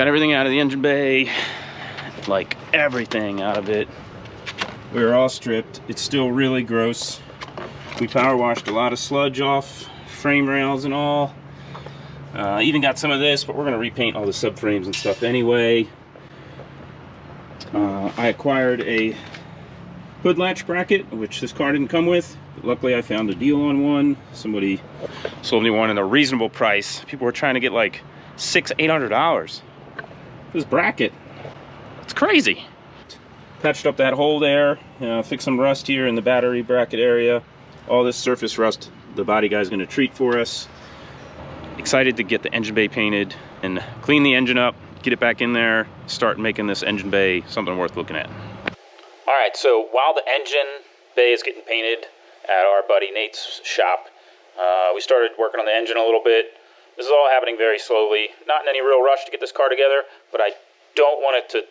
Got everything out of the engine bay, like everything out of it. We were all stripped. It's still really gross. We power washed a lot of sludge off frame rails and all. Even got some of this, but we're gonna repaint all the subframes and stuff anyway. I acquired a hood latch bracket, which this car didn't come with. But luckily I found a deal on one. Somebody sold me one at a reasonable price. People were trying to get like $600–800 for this bracket. It's crazy. Patched up that hole there, fixed some rust here in the battery bracket area. All this surface rust the body guy's gonna treat for us. Excited to get the engine bay painted and clean the engine up, get it back in there, start making this engine bay something worth looking at. All right, so while the engine bay is getting painted at our buddy Nate's shop, we started working on the engine a little bit. This is all happening very slowly, not in any real rush to get this car together, but I don't want it to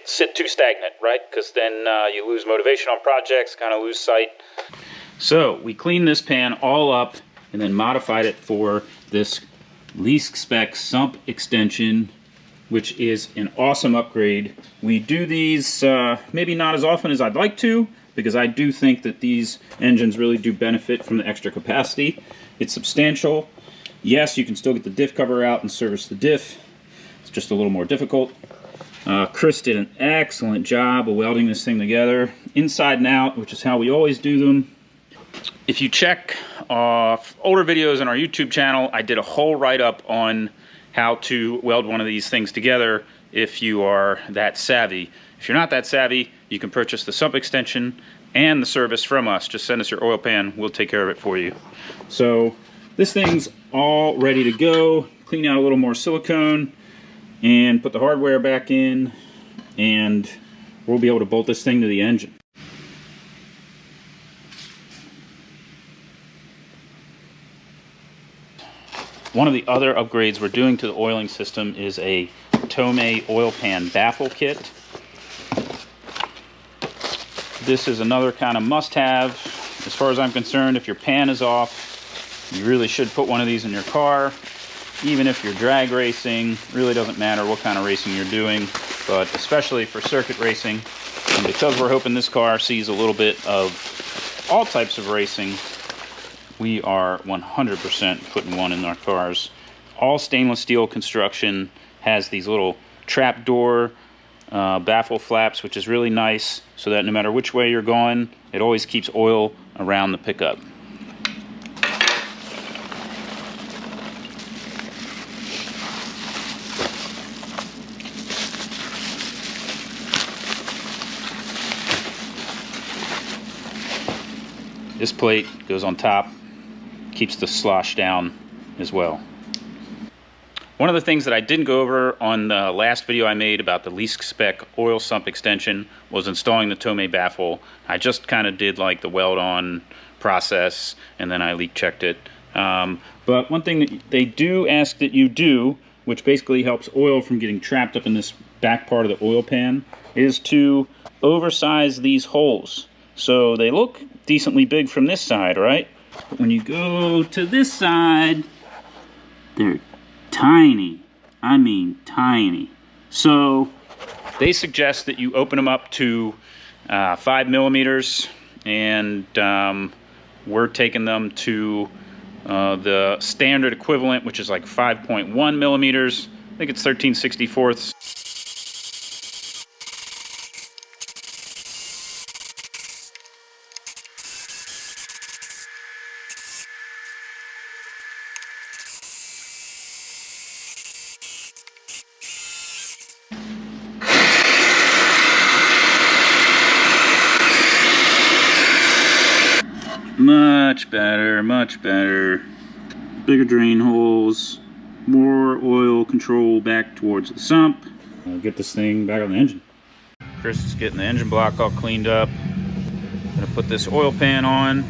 sit too stagnant, right? Because then you lose motivation on projects, kind of lose sight. So we cleaned this pan all up and then modified it for this least spec sump extension, which is an awesome upgrade. We do these maybe not as often as I'd like to, because I do think that these engines really do benefit from the extra capacity. It's substantial. Yes, you can still get the diff cover out and service the diff. It's just a little more difficult. Chris did an excellent job of welding this thing together, inside and out, which is how we always do them. If you check older videos on our YouTube channel, I did a whole write-up on how to weld one of these things together if you are that savvy. If you're not that savvy, you can purchase the sump extension and the service from us. Just send us your oil pan, we'll take care of it for you. So this thing's all ready to go. Clean out a little more silicone and put the hardware back in, and we'll be able to bolt this thing to the engine. One of the other upgrades we're doing to the oiling system is a Tomei oil pan baffle kit. This is another kind of must-have. As far as I'm concerned, if your pan is off, you really should put one of these in your car. Even if you're drag racing, really doesn't matter what kind of racing you're doing, but especially for circuit racing. And because we're hoping this car sees a little bit of all types of racing, we are 100% putting one in our cars. All stainless steel construction, has these little trap door baffle flaps, which is really nice, so that no matter which way you're going, it always keeps oil around the pickup. This plate goes on top, keeps the slosh down as well. One of the things that I didn't go over on the last video I made about the least spec oil sump extension was installing the Tomei baffle. I just kind of did like the weld on process and then I leak checked it. But one thing that they do ask that you do, which basically helps oil from getting trapped up in this back part of the oil pan, is to oversize these holes. So they look decently big from this side, right? But when you go to this side, they're tiny. I mean tiny. So they suggest that you open them up to 5 millimeters, and we're taking them to the standard equivalent, which is like 5.1 millimeters. I think it's 13/64. Much better, much better. Bigger drain holes, more oil control back towards the sump. I'll get this thing back on the engine. Chris is getting the engine block all cleaned up. Gonna put this oil pan on.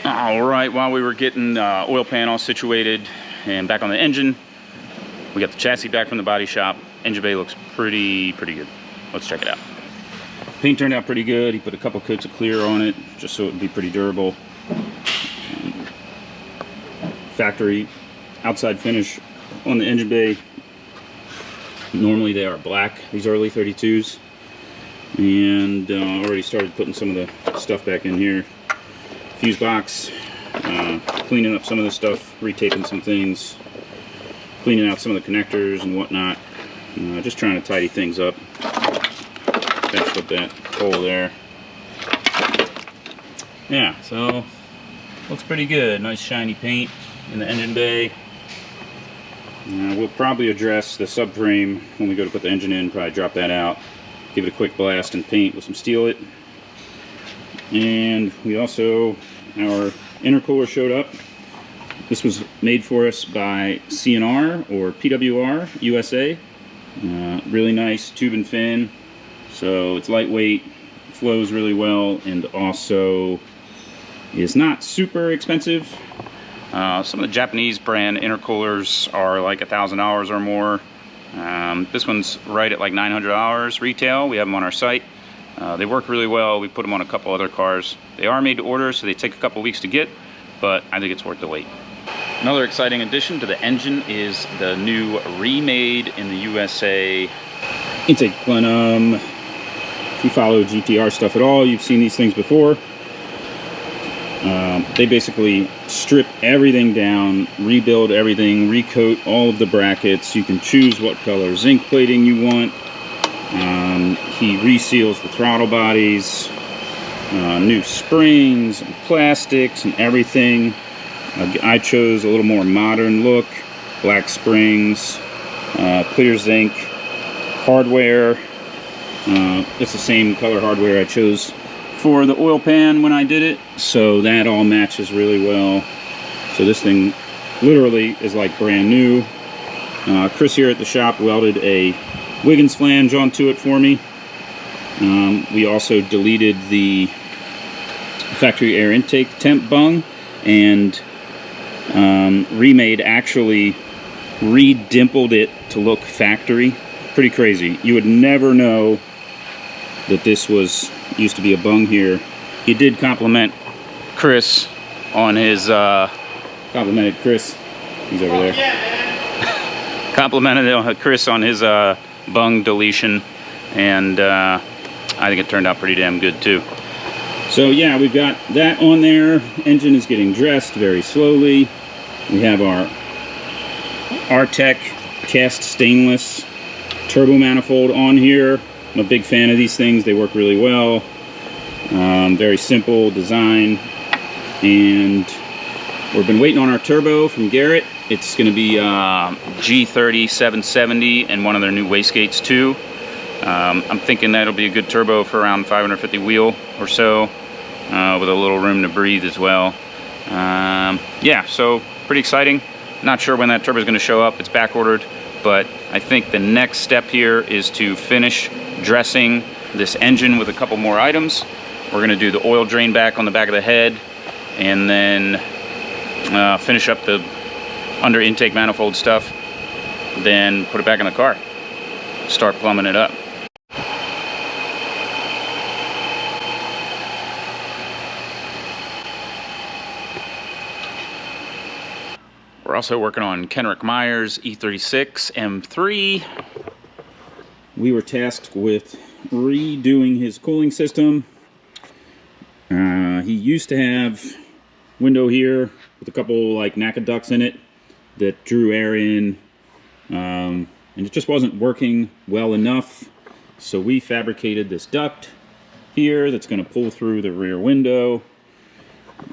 All right, while we were getting oil pan all situated and back on the engine, we got the chassis back from the body shop. Engine bay looks pretty good. Let's check it out. Paint turned out pretty good. He put a couple coats of clear on it just so it would be pretty durable. Factory outside finish on the engine bay. Normally they are black, these early 32s. And already started putting some of the stuff back in here. Fuse box, cleaning up some of the stuff, retaping some things, cleaning out some of the connectors and whatnot. Just trying to tidy things up. Finished up that hole there. Yeah, so looks pretty good. Nice shiny paint in the engine bay. We'll probably address the subframe when we go to put the engine in. Probably drop that out, give it a quick blast and paint with some Steel It. And we also, our intercooler showed up. This was made for us by CNR or PWR USA. Really nice tube and fin. So it's lightweight, flows really well, and also is not super expensive. Some of the Japanese brand intercoolers are like $1,000 or more. This one's right at like $900 retail. We have them on our site. They work really well. We put them on a couple other cars. They are made to order, so they take a couple weeks to get, but I think it's worth the wait. Another exciting addition to the engine is the new remade in the USA intake plenum. If you follow GTR stuff at all, you've seen these things before. They basically strip everything down, rebuild everything, recoat all of the brackets. You can choose what color zinc plating you want. He reseals the throttle bodies, new springs and plastics and everything. I chose a little more modern look, black springs, clear zinc, hardware. It's the same color hardware I chose for the oil pan when I did it, so that all matches really well. So this thing literally is like brand new. Chris here at the shop welded a Wiggins flange onto it for me. We also deleted the factory air intake temp bung, and Remade actually re-dimpled it to look factory. Pretty crazy. You would never know that this was used to be a bung here. He did compliment Chris on his complimented Chris. He's over there. Yeah, man. Complimented Chris on his bung deletion, and I think it turned out pretty damn good too. So yeah, we've got that on there. Engine is getting dressed very slowly. We have our R-Tech cast stainless turbo manifold on here. I'm a big fan of these things. They work really well. Very simple design. And we've been waiting on our turbo from Garrett. It's going to be G3770 and one of their new wastegates too. I'm thinking that'll be a good turbo for around 550 wheel or so, with a little room to breathe as well. Yeah, so pretty exciting. Not sure when that turbo is going to show up. It's back ordered, but I think the next step here is to finish dressing this engine with a couple more items. We're going to do the oil drain back on the back of the head, and then finish up the under intake manifold stuff, then put it back in the car, start plumbing it up. We're also working on Kenric Myers E36 M3. We were tasked with redoing his cooling system. He used to have window here with a couple like NACA ducts in it that drew air in, and it just wasn't working well enough. So we fabricated this duct here that's going to pull through the rear window.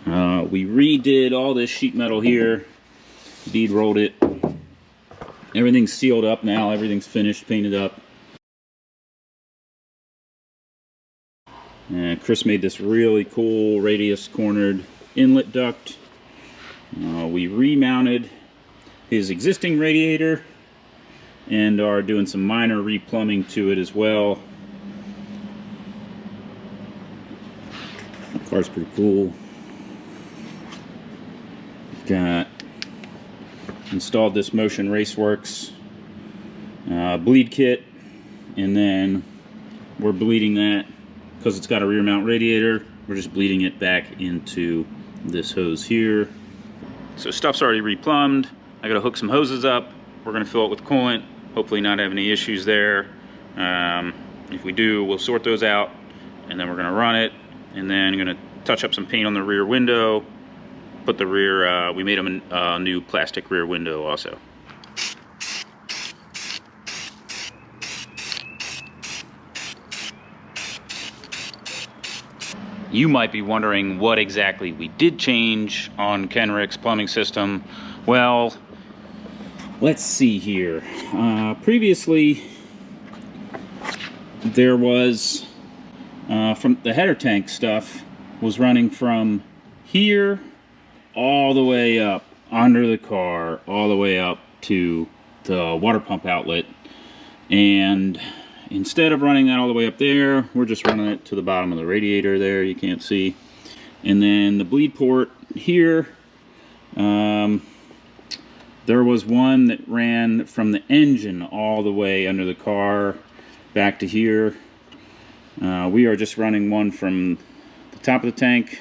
We redid all this sheet metal here, bead rolled it. Everything's sealed up now, everything's finished, painted up. And Chris made this really cool radius cornered inlet duct. We remounted his existing radiator and are doing some minor replumbing to it as well. The car's pretty cool. Got installed this Motion Raceworks bleed kit, and then we're bleeding that because it's got a rear mount radiator, we're just bleeding it back into this hose here. So stuff's already replumbed. I gotta hook some hoses up. We're gonna fill it with coolant, hopefully not have any issues there. If we do, we'll sort those out, and then we're gonna run it, and then gonna touch up some paint on the rear window, put the rear, we made them a new plastic rear window also. You might be wondering what exactly we did change on Kenric's plumbing system. Well, let's see here. Previously, there was, from the header tank stuff, was running from here all the way up under the car, all the way up to the water pump outlet. And instead of running that all the way up there, we're just running it to the bottom of the radiator there, you can't see. And then the bleed port here, there was one that ran from the engine all the way under the car back to here. We are just running one from the top of the tank,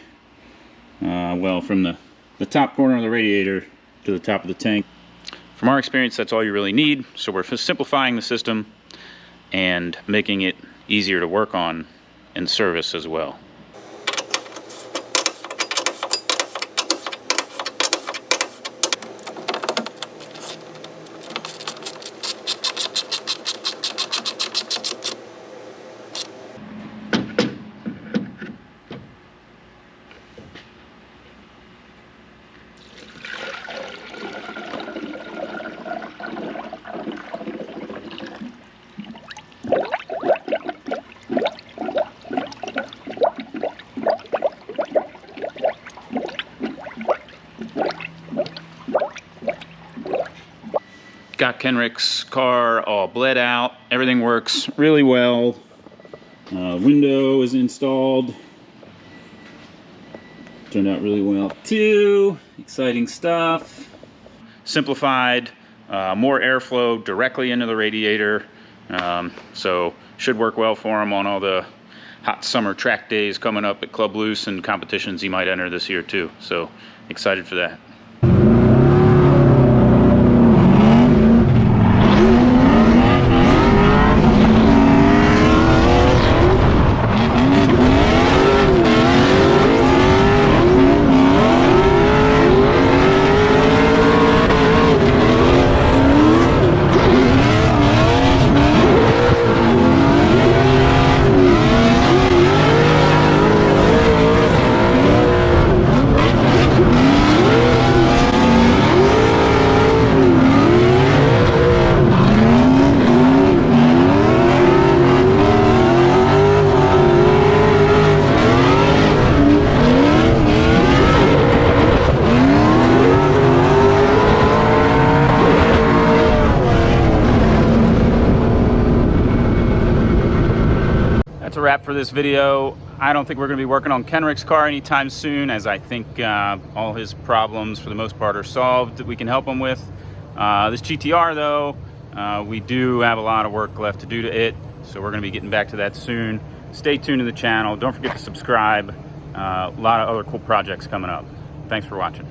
well, from the top corner of the radiator to the top of the tank. From our experience, that's all you really need. So we're simplifying the system and making it easier to work on and service as well. Got Kenric's car all bled out. Everything works really well. Window is installed. Turned out really well too. Exciting stuff. Simplified, more airflow directly into the radiator. So should work well for him on all the hot summer track days coming up at Club Loose and competitions he might enter this year too. So excited for that. That's a wrap for this video. I don't think we're going to be working on Kenric's car anytime soon, as I think all his problems for the most part are solved that we can help him with. This GTR though, we do have a lot of work left to do to it, so we're going to be getting back to that soon. Stay tuned to the channel. Don't forget to subscribe. A lot of other cool projects coming up. Thanks for watching.